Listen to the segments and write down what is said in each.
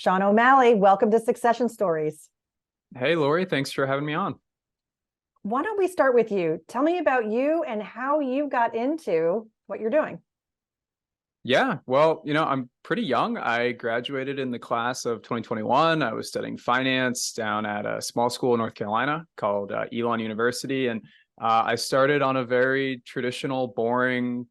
Shawn O'Malley, welcome to Succession Stories. Hey, Laurie, thanks for having me on. Why don't we start with you? Tell me about you and how you got into what you're doing. Yeah, well, I'm pretty young. I graduated in the class of 2021. I was studying finance down at a small school in North Carolina called Elon University. And I started on a very traditional, boring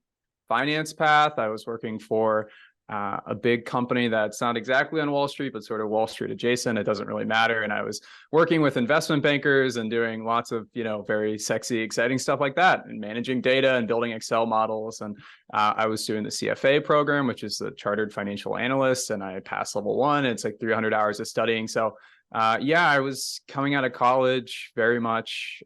finance path. I was working for a big company that's not exactly on Wall Street, but sort of Wall Street adjacent. It doesn't really matter. And I was working with investment bankers and doing lots of, very sexy, exciting stuff like that, and managing data and building Excel models. And I was doing the CFA program, which is the Chartered Financial Analyst, and I passed level 1. It's like 300 hours of studying. So I was coming out of college very much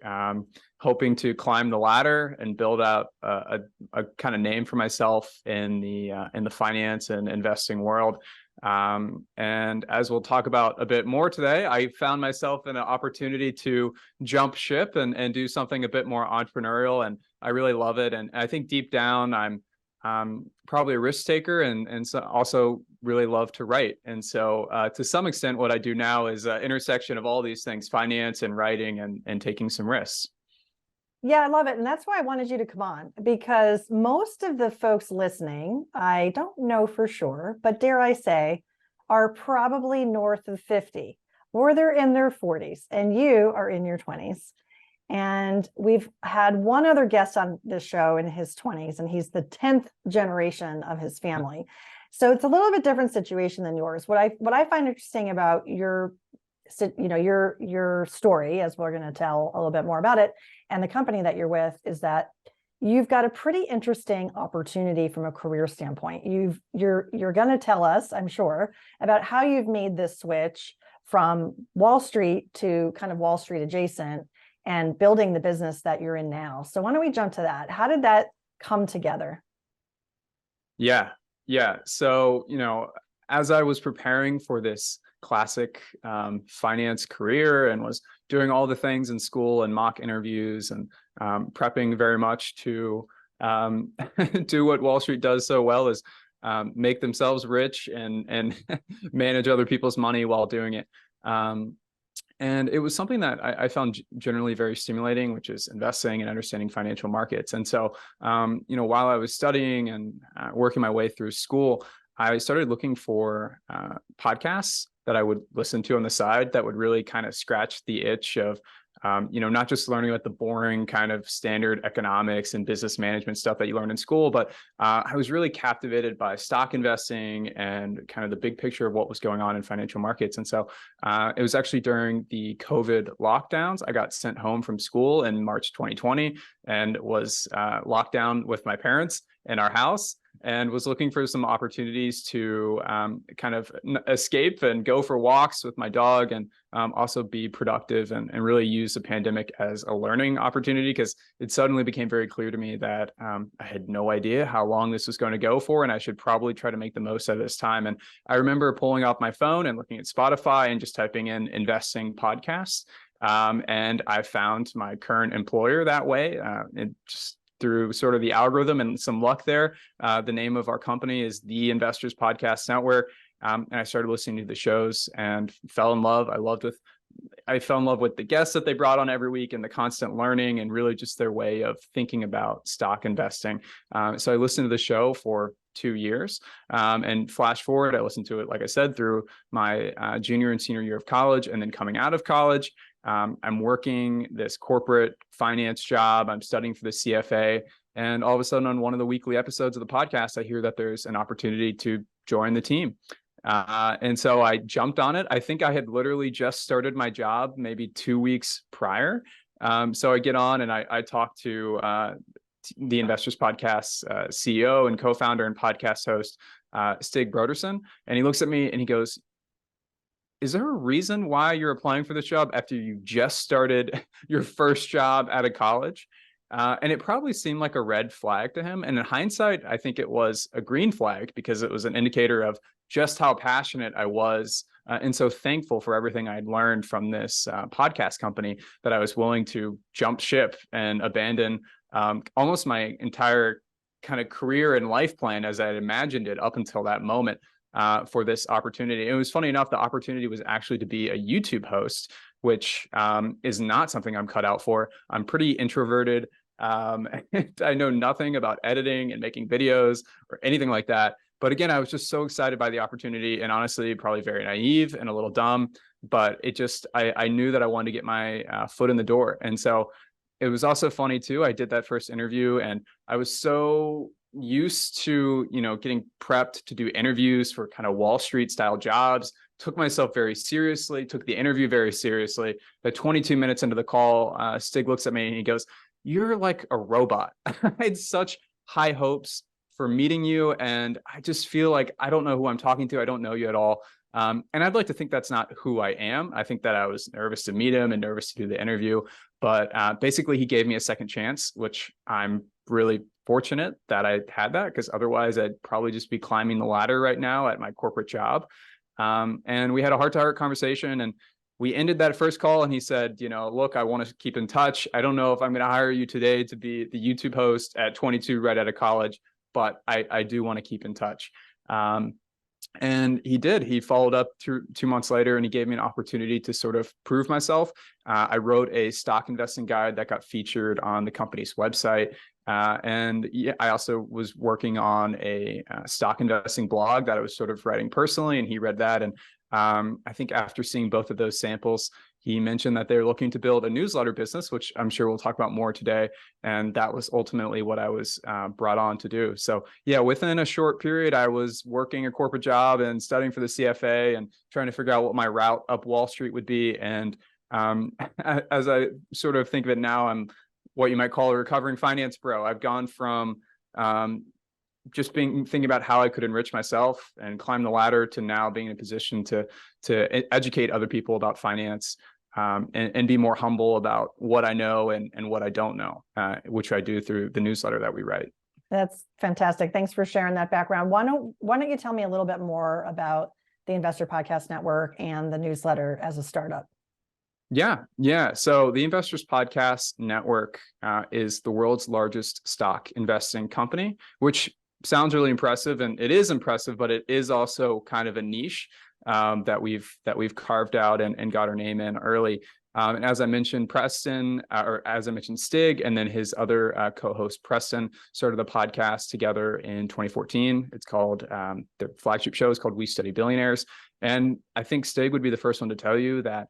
hoping to climb the ladder and build out a kind of name for myself in the finance and investing world. And as we'll talk about a bit more today, I found myself in an opportunity to jump ship and do something a bit more entrepreneurial, and I really love it. And I think deep down, I'm probably a risk taker and so also really love to write. And so to some extent, what I do now is an intersection of all these things: finance and writing and taking some risks. Yeah, I love it. And that's why I wanted you to come on, because most of the folks listening, I don't know for sure, but dare I say, are probably north of 50, or they're in their 40s, and you are in your 20s. And we've had one other guest on this show in his 20s, and he's the 10th generation of his family. So it's a little bit different situation than yours. What I find interesting about your story, as we're going to tell a little bit more about it, and the company that you're with, is that you've got a pretty interesting opportunity from a career standpoint. You're going to tell us, I'm sure, about how you've made this switch from Wall Street to kind of Wall Street adjacent and building the business that you're in now. So why don't we jump to that? How did that come together? Yeah. So, as I was preparing for this classic finance career and was doing all the things in school and mock interviews and prepping very much to do what Wall Street does so well, is make themselves rich and manage other people's money while doing it. And it was something that I found generally very stimulating, which is investing and understanding financial markets. And so, while I was studying and working my way through school, I started looking for podcasts that I would listen to on the side that would really kind of scratch the itch of, not just learning about the boring kind of standard economics and business management stuff that you learn in school, but I was really captivated by stock investing and kind of the big picture of what was going on in financial markets. And so it was actually during the COVID lockdowns. I got sent home from school in March 2020 and was locked down with my parents in our house, and was looking for some opportunities to kind of escape and go for walks with my dog, and also be productive and really use the pandemic as a learning opportunity, because it suddenly became very clear to me that I had no idea how long this was going to go for, and I should probably try to make the most of this time. And I remember pulling off my phone and looking at Spotify and just typing in investing podcasts. And I found my current employer that way. It just through sort of the algorithm and some luck there. The name of our company is the Investors Podcast Network. And I started listening to the shows and fell in love. I fell in love with the guests that they brought on every week and the constant learning and really just their way of thinking about stock investing. So I listened to the show for 2 years, and flash forward, I listened to it, like I said, through my junior and senior year of college. And then coming out of college, I'm working this corporate finance job. I'm studying for the CFA. And all of a sudden, on one of the weekly episodes of the podcast, I hear that there's an opportunity to join the team. And so I jumped on it. I think I had literally just started my job maybe 2 weeks prior. So I get on and I talk to the Investors Podcast CEO and co-founder and podcast host, Stig Brodersen. And he looks at me and he goes, "Is there a reason why you're applying for this job after you just started your first job out of college?" And it probably seemed like a red flag to him. And in hindsight, I think it was a green flag, because it was an indicator of just how passionate I was. And so thankful for everything I'd learned from this podcast company, that I was willing to jump ship and abandon almost my entire kind of career and life plan as I had imagined it up until that moment. for this opportunity. It was funny enough, the opportunity was actually to be a YouTube host, which is not something I'm cut out for. I'm pretty introverted. I know nothing about editing and making videos or anything like that. But again, I was just so excited by the opportunity, and honestly, probably very naive and a little dumb. But it just, I knew that I wanted to get my foot in the door. And so it was also funny too. I did that first interview, and I was so used to, getting prepped to do interviews for kind of Wall Street style jobs, took myself very seriously, took the interview very seriously. But 22 minutes into the call, Stig looks at me and he goes, "You're like a robot." I had such high hopes for meeting you, and I just feel like I don't know who I'm talking to. I don't know you at all. And I'd like to think that's not who I am. I think that I was nervous to meet him and nervous to do the interview. But basically, he gave me a second chance, which I'm really fortunate that I had that, because otherwise I'd probably just be climbing the ladder right now at my corporate job. And we had a heart-to-heart conversation, and we ended that first call, and he said, "Look, I want to keep in touch. I don't know if I'm going to hire you today to be the YouTube host at 22 right out of college, but I do want to keep in touch." And he did. He followed up 2 months later, and he gave me an opportunity to sort of prove myself. I wrote a stock investing guide that got featured on the company's website. And I also was working on a stock investing blog that I was sort of writing personally, and he read that. And I think after seeing both of those samples, he mentioned that they're looking to build a newsletter business, which I'm sure we'll talk about more today. And that was ultimately what I was brought on to do. So yeah, within a short period, I was working a corporate job and studying for the CFA and trying to figure out what my route up Wall Street would be. And as I sort of think of it now, I'm what you might call a recovering finance bro. I've gone from just thinking about how I could enrich myself and climb the ladder to now being in a position to educate other people about finance, and be more humble about what I know and what I don't know, which I do through the newsletter that we write. That's fantastic. Thanks for sharing that background. Why don't you tell me a little bit more about the Investor Podcast Network and the newsletter as a startup? Yeah. So the Investors Podcast Network is the world's largest stock investing company, which sounds really impressive, and it is impressive, but it is also kind of a niche that we've carved out and got our name in early. And as I mentioned, Stig, and then his other co-host Preston started the podcast together in 2014. It's called, their flagship show is called We Study Billionaires. And I think Stig would be the first one to tell you that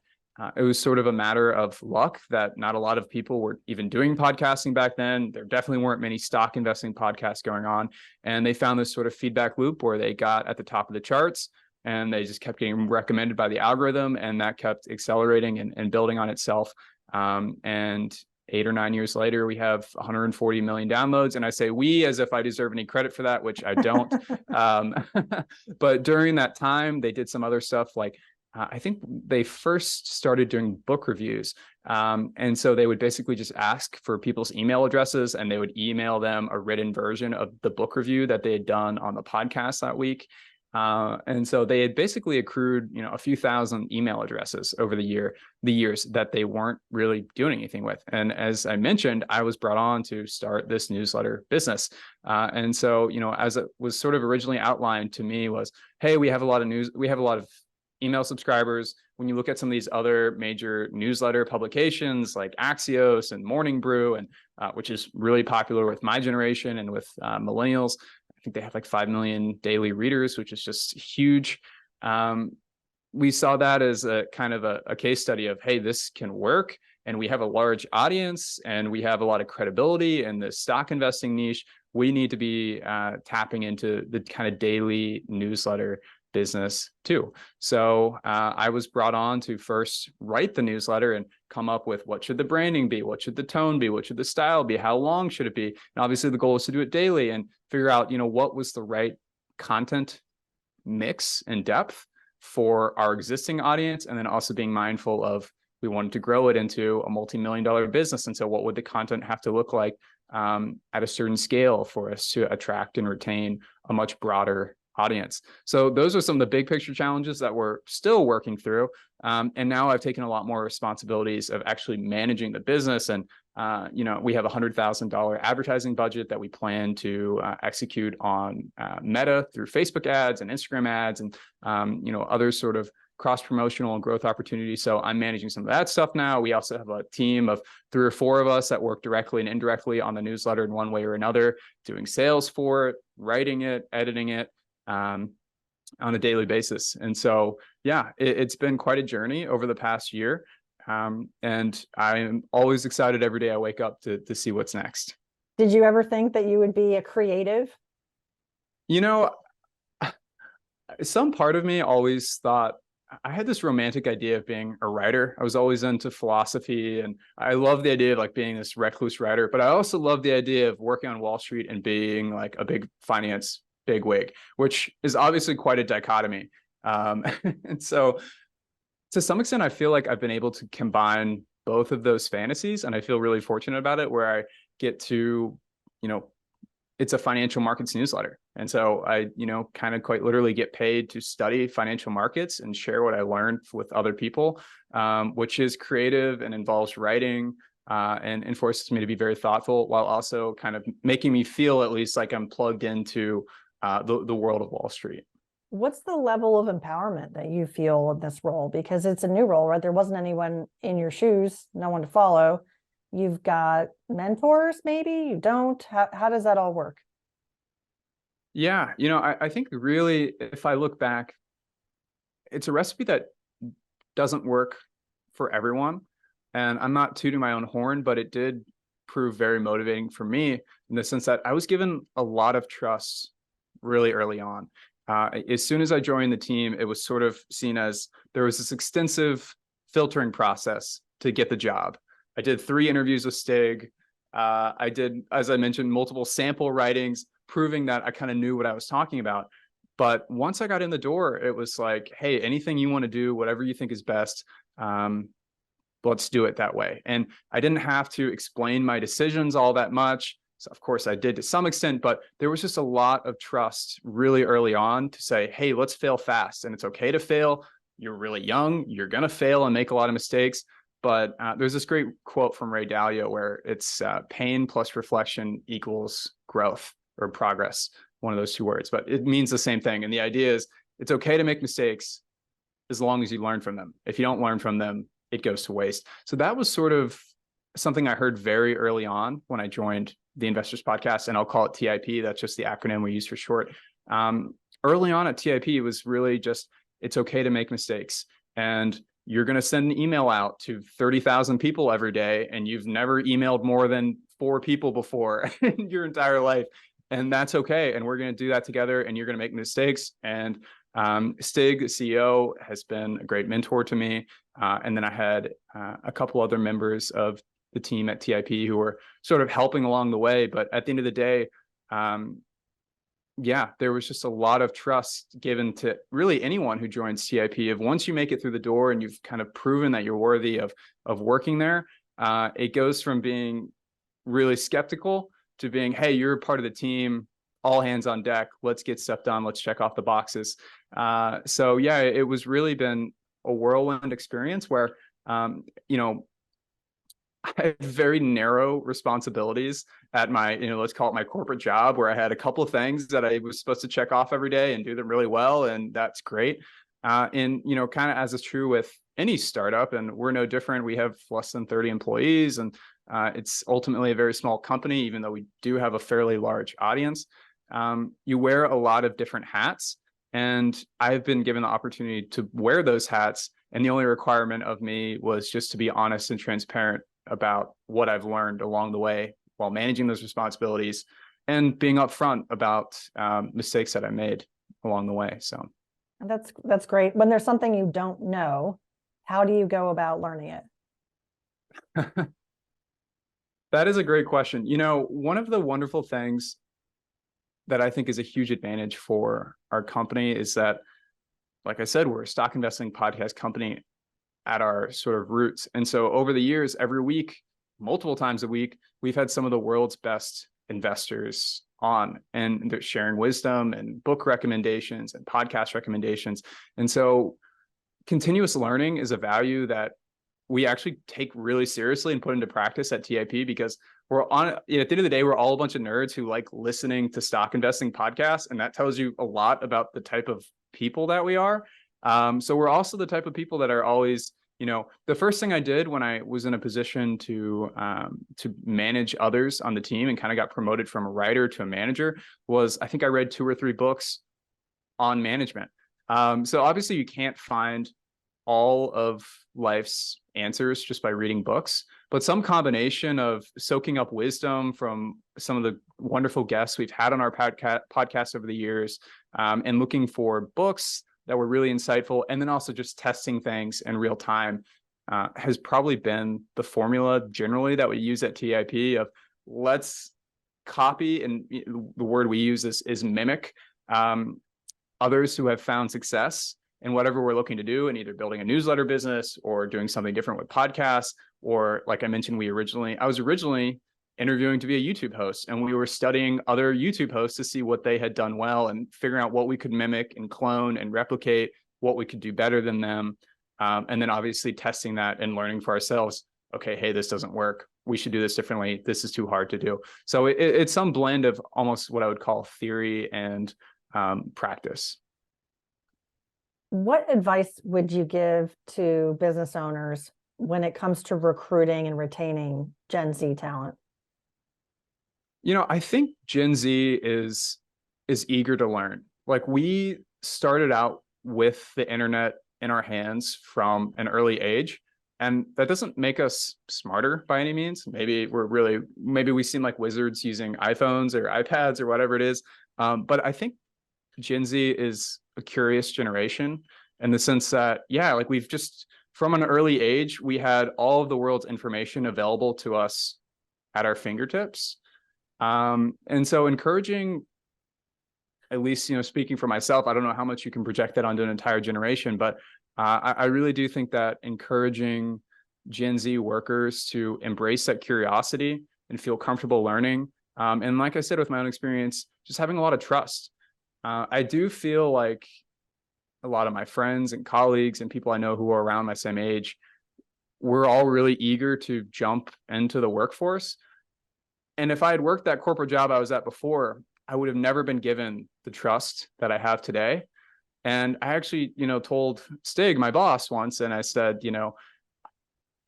it was sort of a matter of luck that not a lot of people were even doing podcasting back then. There definitely weren't many stock investing podcasts going on. And they found this sort of feedback loop where they got at the top of the charts, and they just kept getting recommended by the algorithm, and that kept accelerating and building on itself. And 8 or 9 years later, we have 140 million downloads. And I say we as if I deserve any credit for that, which I don't. But during that time, they did some other stuff like, I think they first started doing book reviews. And so they would basically just ask for people's email addresses, and they would email them a written version of the book review that they had done on the podcast that week. And so they had basically accrued, a few thousand email addresses over the years that they weren't really doing anything with. And as I mentioned, I was brought on to start this newsletter business. And so, as it was sort of originally outlined to me was, hey, we have a lot of email subscribers. When you look at some of these other major newsletter publications like Axios and Morning Brew, and which is really popular with my generation and with millennials, I think they have like 5 million daily readers, which is just huge. We saw that as a kind of a case study of, hey, this can work, and we have a large audience, and we have a lot of credibility in the stock investing niche. We need to be tapping into the kind of daily newsletter business too. So I was brought on to first write the newsletter and come up with what should the branding be, what should the tone be, what should the style be, how long should it be, and obviously the goal is to do it daily and figure out what was the right content mix and depth for our existing audience, and then also being mindful of we wanted to grow it into a multi-million-dollar business, and so what would the content have to look like at a certain scale for us to attract and retain a much broader audience. So those are some of the big picture challenges that we're still working through. And now I've taken a lot more responsibilities of actually managing the business and We have $100,000 advertising budget that we plan to execute on Meta through Facebook ads and Instagram ads and, other sort of cross-promotional and growth opportunities. So I'm managing some of that stuff now. We also have a team of 3 or 4 of us that work directly and indirectly on the newsletter in one way or another, doing sales for it, writing it, editing it on a daily basis. And so, yeah, it's been quite a journey over the past year. And I'm always excited every day I wake up to see what's next. Did you ever think that you would be a creative? Some part of me always thought I had this romantic idea of being a writer. I was always into philosophy, and I love the idea of like being this recluse writer, but I also love the idea of working on Wall Street and being like a big finance bigwig, which is obviously quite a dichotomy. And so to some extent, I feel like I've been able to combine both of those fantasies, and I feel really fortunate about it, where I get to, it's a financial markets newsletter. And so I, kind of quite literally get paid to study financial markets and share what I learned with other people, which is creative and involves writing and forces me to be very thoughtful, while also kind of making me feel at least like I'm plugged into the world of Wall Street. What's the level of empowerment that you feel in this role? Because it's a new role, right? There wasn't anyone in your shoes, no one to follow. You've got mentors, maybe you don't. How does that all work? Yeah, I think really, if I look back, it's a recipe that doesn't work for everyone. And I'm not tooting my own horn, but it did prove very motivating for me in the sense that I was given a lot of trust really early on. As soon as I joined the team, it was sort of seen as there was this extensive filtering process to get the job. I did 3 interviews with Stig. I did, as I mentioned, multiple sample writings, proving that I kind of knew what I was talking about. But once I got in the door, it was like, hey, anything you want to do, whatever you think is best, let's do it that way. And I didn't have to explain my decisions all that much. So of course I did to some extent, but there was just a lot of trust really early on to say, hey, let's fail fast. And it's okay to fail. You're really young. You're going to fail and make a lot of mistakes. But there's this great quote from Ray Dalio where it's pain plus reflection equals growth or progress, one of those 2 words, but it means the same thing. And the idea is it's okay to make mistakes as long as you learn from them. If you don't learn from them, it goes to waste. So that was sort of something I heard very early on when I joined the Investors Podcast, and I'll call it TIP. That's just the acronym we use for short. Early on at TIP, it was really just, it's okay to make mistakes. And you're going to send an email out to 30,000 people every day, and you've never emailed more than 4 people before in your entire life. And that's okay. And we're going to do that together, and you're going to make mistakes. And Stig, the CEO, has been a great mentor to me. And then I had a couple other members of the team at TIP who were sort of helping along the way. But at the end of the day, there was just a lot of trust given to really anyone who joins TIP. If once you make it through the door and you've kind of proven that you're worthy of working there, it goes from being really skeptical to being, hey, you're a part of the team, all hands on deck, let's get stuff done, let's check off the boxes. So yeah, it was really been a whirlwind experience where, I had very narrow responsibilities at my, let's call it my corporate job, where I had a couple of things that I was supposed to check off every day and do them really well. And that's great. And, kind of as is true with any startup, and we're no different. We have less than 30 employees, and it's ultimately a very small company, even though we do have a fairly large audience. You wear a lot of different hats, and I've been given the opportunity to wear those hats. And the only requirement of me was just to be honest and transparent about what I've learned along the way while managing those responsibilities, and being upfront about mistakes that I made along the way. So that's great. When there's something you don't know, how do you go about learning it? That is a great question. One of the wonderful things that I think is a huge advantage for our company is that, like I said, we're a stock investing podcast company at our sort of roots. And so over the years, every week, multiple times a week, we've had some of the world's best investors on, and they're sharing wisdom and book recommendations and podcast recommendations. And so continuous learning is a value that we actually take really seriously and put into practice at TIP, because we're on, at the end of the day, we're all a bunch of nerds who like listening to stock investing podcasts. And that tells you a lot about the type of people that we are. So we're also the type of people that are always, the first thing I did when I was in a position to manage others on the team and kind of got promoted from a writer to a manager was, I think I read 2 or 3 books on management. So obviously you can't find all of life's answers just by reading books, but some combination of soaking up wisdom from some of the wonderful guests we've had on our podcast over the years, and looking for books that were really insightful, and then also just testing things in real time, has probably been the formula generally that we use at TIP of let's copy, and the word we use is mimic others who have found success in whatever we're looking to do, and either building a newsletter business or doing something different with podcasts. Or like I mentioned, I was originally interviewing to be a YouTube host, and we were studying other YouTube hosts to see what they had done well and figuring out what we could mimic and clone and replicate, what we could do better than them. And then obviously testing that and learning for ourselves. Okay, hey, this doesn't work. We should do this differently. This is too hard to do. So it's some blend of almost what I would call theory and practice. What advice would you give to business owners when it comes to recruiting and retaining Gen Z talent? I think Gen Z is eager to learn. Like, we started out with the internet in our hands from an early age, and that doesn't make us smarter by any means. Maybe we seem like wizards using iPhones or iPads or whatever it is. But I think Gen Z is a curious generation in the sense that, like we've just, from an early age, we had all of the world's information available to us at our fingertips. And so encouraging, at least, speaking for myself, I don't know how much you can project that onto an entire generation, but I really do think that encouraging Gen Z workers to embrace that curiosity and feel comfortable learning. And like I said, with my own experience, just having a lot of trust. I do feel like a lot of my friends and colleagues and people I know who are around my same age, we're all really eager to jump into the workforce. And if I had worked that corporate job I was at before, I would have never been given the trust that I have today. And I actually, told Stig, my boss, once, and I said,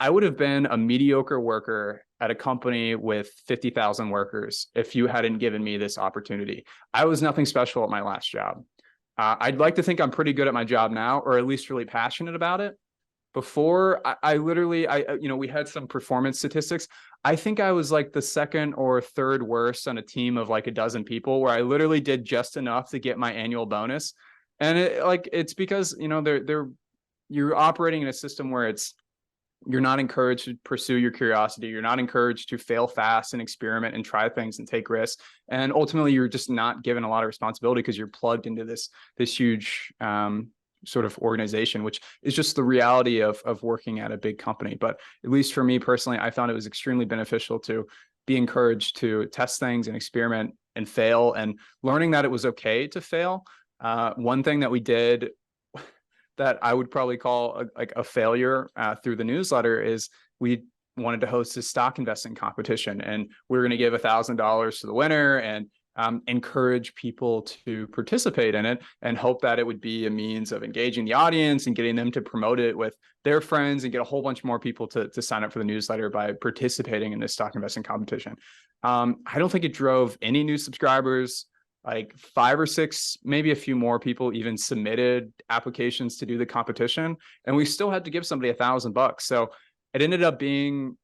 I would have been a mediocre worker at a company with 50,000 workers if you hadn't given me this opportunity. I was nothing special at my last job. I'd like to think I'm pretty good at my job now, or at least really passionate about it. Before, I literally, we had some performance statistics. I think I was like the second or third worst on a team of like a dozen people, where I literally did just enough to get my annual bonus. And it's because, you're operating in a system where you're not encouraged to pursue your curiosity. You're not encouraged to fail fast and experiment and try things and take risks. And ultimately, you're just not given a lot of responsibility because you're plugged into this huge sort of organization, which is just the reality of working at a big company. But at least for me personally, I found it was extremely beneficial to be encouraged to test things and experiment and fail, and learning that it was okay to fail. One thing that we did that I would probably call a failure through the newsletter is we wanted to host a stock investing competition, and we were going to give $1,000 to the winner and encourage people to participate in it, and hope that it would be a means of engaging the audience and getting them to promote it with their friends and get a whole bunch more people to sign up for the newsletter by participating in this stock investing competition. I don't think it drove any new subscribers. Like 5 or 6, maybe a few more people even submitted applications to do the competition, and we still had to give somebody $1,000. So it ended up being,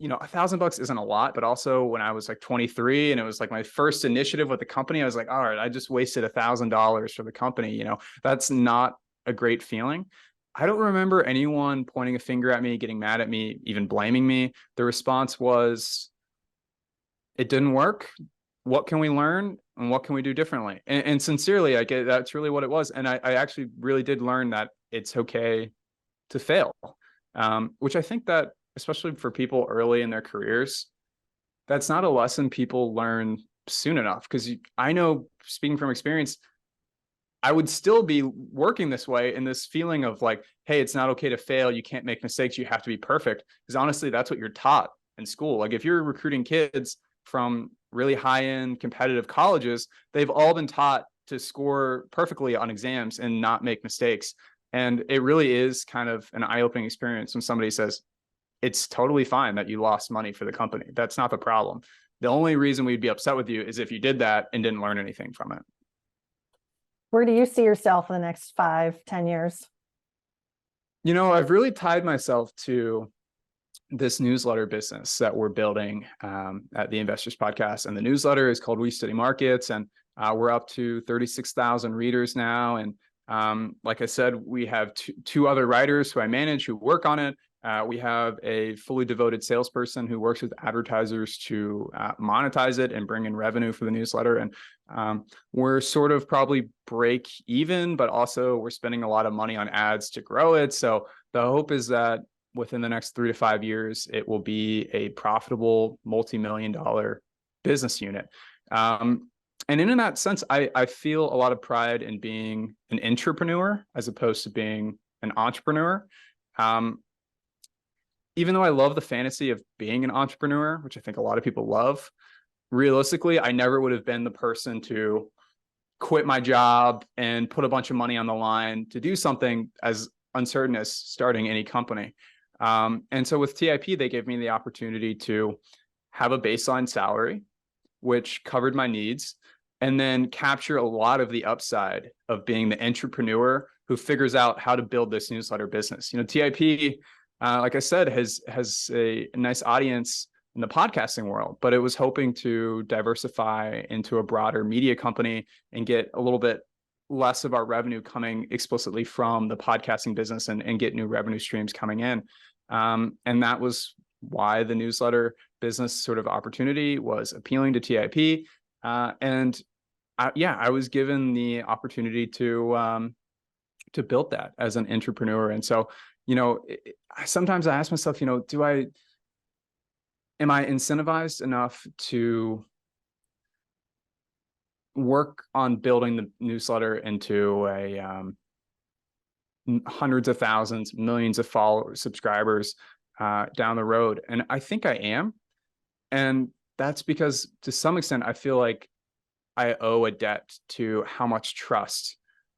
$1,000 isn't a lot, but also when I was like 23 and it was like my first initiative with the company, I was like, all right, I just wasted $1,000 for the company. That's not a great feeling. I don't remember anyone pointing a finger at me, getting mad at me, even blaming me. The response was, it didn't work. What can we learn and what can we do differently? And sincerely, that's really what it was. And I actually really did learn that it's okay to fail, which I think that, especially for people early in their careers, that's not a lesson people learn soon enough. Because I know, speaking from experience, I would still be working this way in this feeling of like, hey, it's not okay to fail. You can't make mistakes. You have to be perfect. Because honestly, that's what you're taught in school. Like if you're recruiting kids from really high-end competitive colleges, they've all been taught to score perfectly on exams and not make mistakes. And it really is kind of an eye-opening experience when somebody says, it's totally fine that you lost money for the company. That's not the problem. The only reason we'd be upset with you is if you did that and didn't learn anything from it. Where do you see yourself in the next 5-10 years? You know, I've really tied myself to this newsletter business that we're building at the Investors Podcast. And the newsletter is called We Study Markets. And we're up to 36,000 readers now. And like I said, we have two other writers who I manage who work on it. We have a fully devoted salesperson who works with advertisers to monetize it and bring in revenue for the newsletter. And we're sort of probably break even, but also we're spending a lot of money on ads to grow it. So the hope is that within the next 3 to 5 years, it will be a profitable multi-million-dollar business unit. And in that sense, I feel a lot of pride in being an intrapreneur as opposed to being an entrepreneur. Even though I love the fantasy of being an entrepreneur, which I think a lot of people love, realistically, I never would have been the person to quit my job and put a bunch of money on the line to do something as uncertain as starting any company. And so with TIP, they gave me the opportunity to have a baseline salary, which covered my needs, and then capture a lot of the upside of being the entrepreneur who figures out how to build this newsletter business. You know, TIP, like I said, has a nice audience in the podcasting world, but it was hoping to diversify into a broader media company and get a little bit less of our revenue coming explicitly from the podcasting business and get new revenue streams coming in. And that was why the newsletter business sort of opportunity was appealing to TIP. And I was given the opportunity to build that as an entrepreneur. And so, you know, sometimes I ask myself, you know, am I incentivized enough to work on building the newsletter into a hundreds of thousands, millions of followers, subscribers down the road? And I think I am. And that's because to some extent, I feel like I owe a debt to how much trust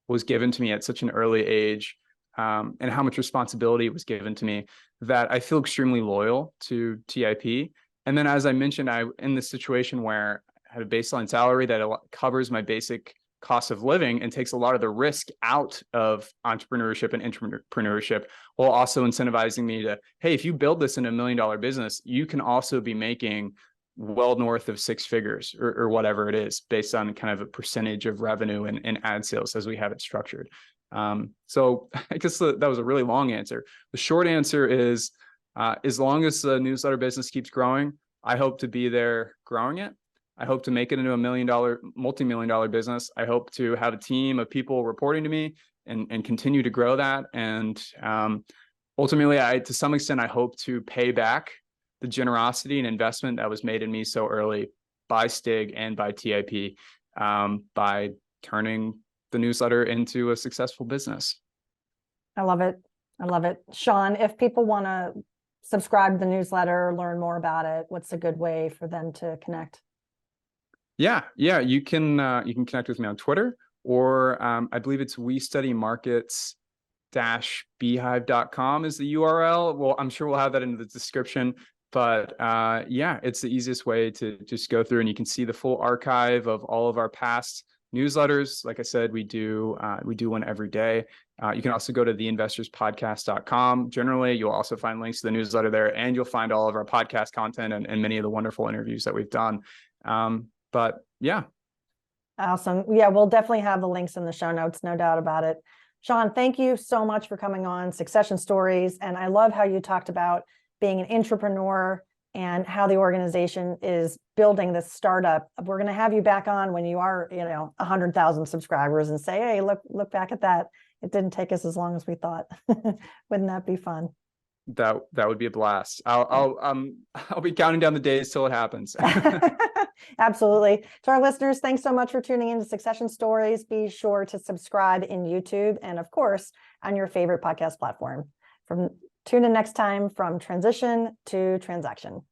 was given to me at such an early age, and how much responsibility was given to me, that I feel extremely loyal to TIP. And then, as I mentioned, I'm in this situation where I have a baseline salary that covers my basic cost of living and takes a lot of the risk out of entrepreneurship and intrapreneurship, while also incentivizing me to, hey, if you build this in $1 million business, you can also be making well north of 6 figures or whatever it is, based on kind of a percentage of revenue and ad sales as we have it structured. So I guess that was a really long answer. The short answer is, as long as the newsletter business keeps growing, I hope to be there growing it. I hope to make it into a multi-million-dollar business. I hope to have a team of people reporting to me and continue to grow that. And ultimately, to some extent, I hope to pay back the generosity and investment that was made in me so early by Stig and by TIP, by turning the newsletter into a successful business. I love it. I love it. Shawn, if people want to subscribe to the newsletter, learn more about it, what's a good way for them to connect? Yeah, you can connect with me on Twitter, or I believe it's westudymarkets-beehive.com is the URL. Well, I'm sure we'll have that in the description. But it's the easiest way to just go through, and you can see the full archive of all of our past newsletters. Like I said, we do one every day. You can also go to theinvestorspodcast.com. Generally, you'll also find links to the newsletter there, and you'll find all of our podcast content and many of the wonderful interviews that we've done. But yeah. Awesome. Yeah, we'll definitely have the links in the show notes, no doubt about it. Shawn, thank you so much for coming on Succession Stories. And I love how you talked about being an entrepreneur and how the organization is building this startup. We're going to have you back on when you are, 100,000 subscribers and say, hey, look back at that. It didn't take us as long as we thought. Wouldn't that be fun? That would be a blast. I'll be counting down the days till it happens. Absolutely. To our listeners, thanks so much for tuning in to Succession Stories. Be sure to subscribe in YouTube and, of course, on your favorite podcast platform. Tune in next time from transition to transaction.